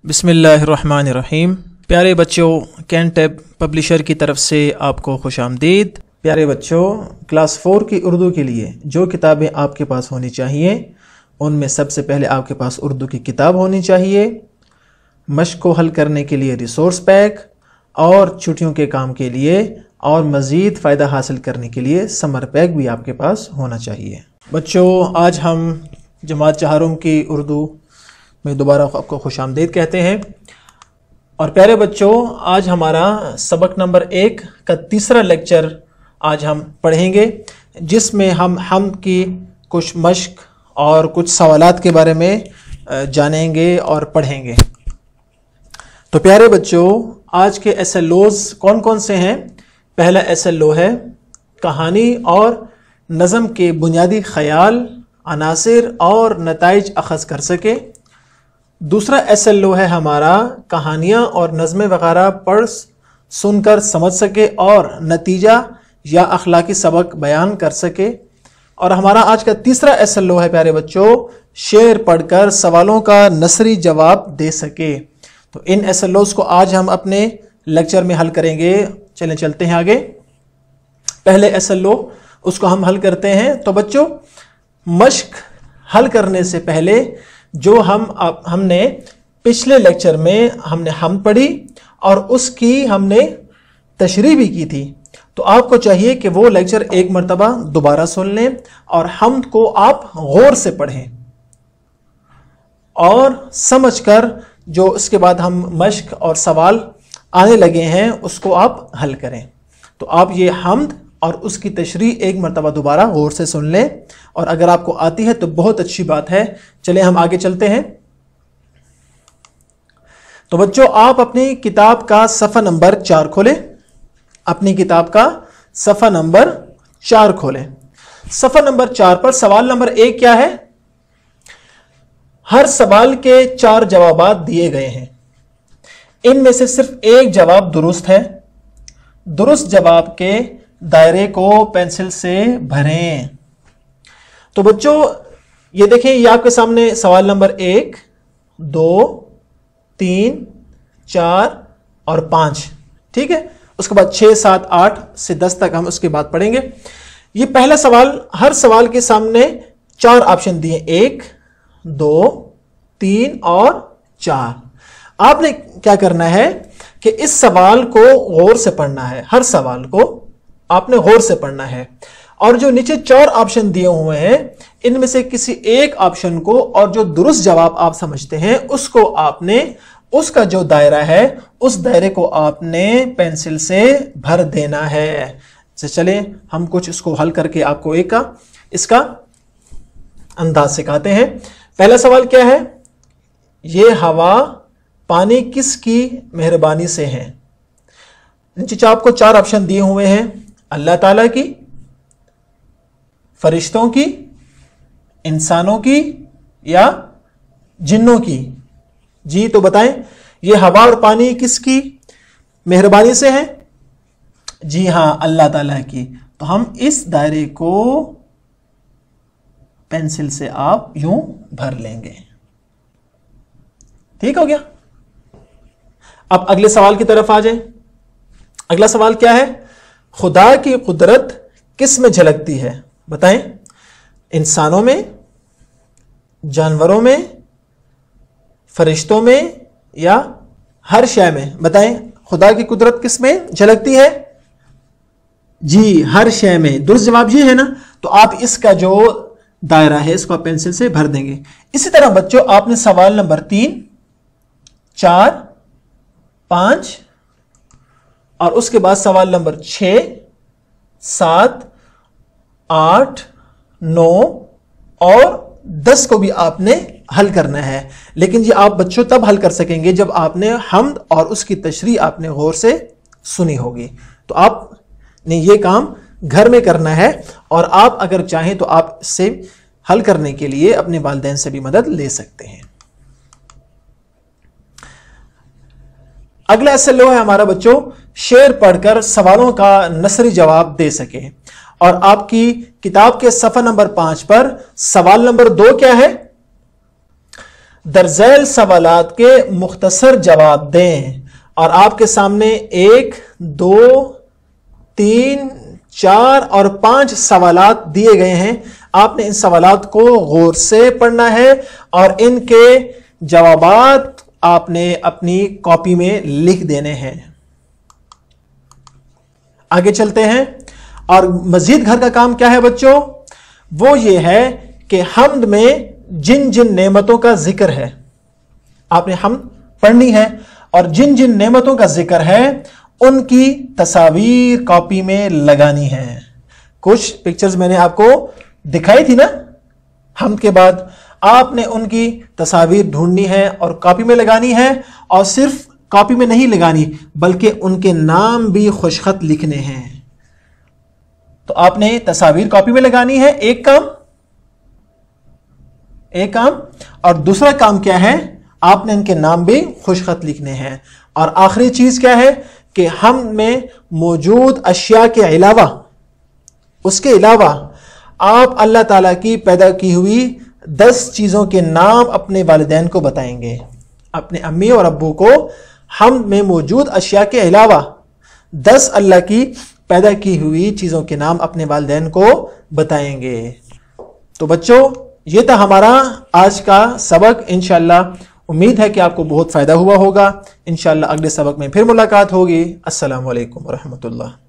बिस्मिल्लाहिर्रहमानिर्रहीम। प्यारे बच्चों, कैनटेब पब्लिशर की तरफ से आपको खुश आमदीद। प्यारे बच्चों, क्लास 4 की उर्दू के लिए जो किताबें आपके पास होनी चाहिए उनमें सबसे पहले आपके पास उर्दू की किताब होनी चाहिए, मश्क को हल करने के लिए रिसोर्स पैक और छुट्टियों के काम के लिए और मज़ीद फ़ायदा हासिल करने के लिए समर पैक भी आपके पास होना चाहिए। बच्चों, आज हम जमात चहारुम की उर्दू में दोबारा आपको खुश आमदीद कहते हैं। और प्यारे बच्चों, आज हमारा सबक नंबर 1 का तीसरा लेक्चर आज हम पढ़ेंगे, जिसमें हम की कुछ मश्क और कुछ सवालात के बारे में जानेंगे और पढ़ेंगे। तो प्यारे बच्चों, आज के SLOs कौन कौन से हैं? पहला SLO है कहानी और नज़म के बुनियादी ख्याल, अनासिर और नताइज अखज़ कर सके। दूसरा SLO है हमारा कहानियाँ और नज़में वगैरह पढ़ सुनकर समझ सके और नतीजा या अखलाकी सबक बयान कर सके। और हमारा आज का तीसरा SLO है प्यारे बच्चों, शेर पढ़कर सवालों का नसरी जवाब दे सके। तो इन SLOs को आज हम अपने लेक्चर में हल करेंगे। चलते हैं आगे। पहले SLO उसको हम हल करते हैं। तो बच्चों, मश्क हल करने से पहले जो हमने पिछले लेक्चर में हमने हम पढ़ी और उसकी हमने तशरीह भी की थी, तो आपको चाहिए कि वो लेक्चर एक मर्तबा दोबारा सुन लें और हम को आप गौर से पढ़ें और समझकर जो उसके बाद हम मश्क और सवाल आने लगे हैं उसको आप हल करें। तो आप ये हमद और उसकी तशरीह एक मर्तबा दोबारा गौर से सुन लें, और अगर आपको आती है तो बहुत अच्छी बात है। चलें हम आगे चलते हैं। तो बच्चों, आप अपनी किताब का सफ़ा नंबर 4 खोलें। अपनी किताब का सफ़ा नंबर 4 खोलें। सफ़ा नंबर 4 पर सवाल नंबर 1 क्या है? हर सवाल के 4 जवाबात दिए गए हैं, इनमें से सिर्फ एक जवाब दुरुस्त है। दुरुस्त जवाब के दायरे को पेंसिल से भरें। तो बच्चों, ये देखें, ये आपके सामने सवाल नंबर 1, 2, 3, 4 और 5, ठीक है। उसके बाद 6, 7, 8 से 10 तक हम उसके बाद पढ़ेंगे। ये पहला सवाल, हर सवाल के सामने 4 ऑप्शन दिए, 1, 2, 3 और 4। आपने क्या करना है कि इस सवाल को गौर से पढ़ना है। हर सवाल को आपने गौर से पढ़ना है और जो नीचे 4 ऑप्शन दिए हुए हैं इनमें से किसी एक ऑप्शन को, और जो दुरुस्त जवाब आप समझते हैं उसको आपने, उसका जो दायरा है उस दायरे को आपने पेंसिल से भर देना है। तो चले हम कुछ इसको हल करके आपको इसका अंदाज सिखाते हैं। पहला सवाल क्या है? ये हवा पानी किसकी मेहरबानी से है? नीचे आपको 4 ऑप्शन दिए हुए हैं, अल्लाह ताला की, फरिश्तों की, इंसानों की या जिन्नों की। जी, तो बताएं, ये हवा और पानी किसकी मेहरबानी से है? जी हां, अल्लाह ताला की। तो हम इस दायरे को पेंसिल से आप यूं भर लेंगे। ठीक हो गया। अब अगले सवाल की तरफ आ जाएं। अगला सवाल क्या है? खुदा की कुदरत किस में झलकती है? बताएं, इंसानों में, जानवरों में, फरिश्तों में या हर शय में? बताएं, खुदा की कुदरत किस में झलकती है? जी, हर शय में। दुरुस्त जवाब ये है ना। तो आप इसका जो दायरा है इसको आप पेंसिल से भर देंगे। इसी तरह बच्चों, आपने सवाल नंबर 3, 4, 5 और उसके बाद सवाल नंबर 6, 7, 8, 9 और 10 को भी आपने हल करना है। लेकिन ये आप बच्चों तब हल कर सकेंगे जब आपने हमद और उसकी तशरीह आपने गौर से सुनी होगी। तो आपने ये काम घर में करना है, और आप अगर चाहें तो आप इससे हल करने के लिए अपने वालिदैन से भी मदद ले सकते हैं। अगला SLO है हमारा बच्चों, शेर पढ़कर सवालों का नसरी जवाब दे सके। और आपकी किताब के सफ़ा नंबर 5 पर सवाल नंबर 2 क्या है? درزیل سوالات کے مختصر جواب دیں. اور آپ کے سامنے 1 2 3 4 اور 5 سوالات دیے گئے ہیں. آپ نے ان سوالات کو غور سے پڑھنا ہے اور ان کے جوابات آپ نے اپنی کاپی میں لکھ دینے ہیں. آگے چلتے ہیں. اور مزید گھر کا کام کیا ہے بچوں؟ وہ یہ ہے کہ حمد میں جن جن نعمتوں کا ذکر ہے آپ نے حمد پڑھنی ہے، اور جن جن نعمتوں کا ذکر ہے ان کی تصاویر کاپی میں لگانی ہے. کچھ پکچرز میں نے آپ کو دکھائی تھی نا حمد کے بعد، آپ نے ان کی تصاویر ڈھونڈنی ہے اور کاپی میں لگانی ہے. اور صرف کاپی میں نہیں لگانی بلکہ ان کے نام بھی خوشخط لکھنے ہیں. تو آپ نے تصاویر کاپی میں لگانی ہے، ایک کام. اور دوسرا کام کیا ہے؟ آپ نے ان کے نام بھی خوشخط لکھنے ہیں. اور آخری چیز کیا ہے کہ ہم میں موجود اشیاء کے علاوہ، اس کے علاوہ آپ اللہ تعالیٰ کی پیدا کی ہوئی 10 چیزوں کے نام اپنے والدین کو بتائیں گے. اپنے امی اور ابو کو ہم میں موجود اشیاء کے علاوہ 10 اللہ کی پیدا کی ہوئی چیزوں کے نام اپنے والدین کو بتائیں گے. تو بچوں یہ تھا ہمارا آج کا سبق. انشاءاللہ امید ہے کہ آپ کو بہت فائدہ ہوا ہوگا. انشاءاللہ اگلے سبق میں پھر ملاقات ہوگی. السلام علیکم ورحمۃ اللہ.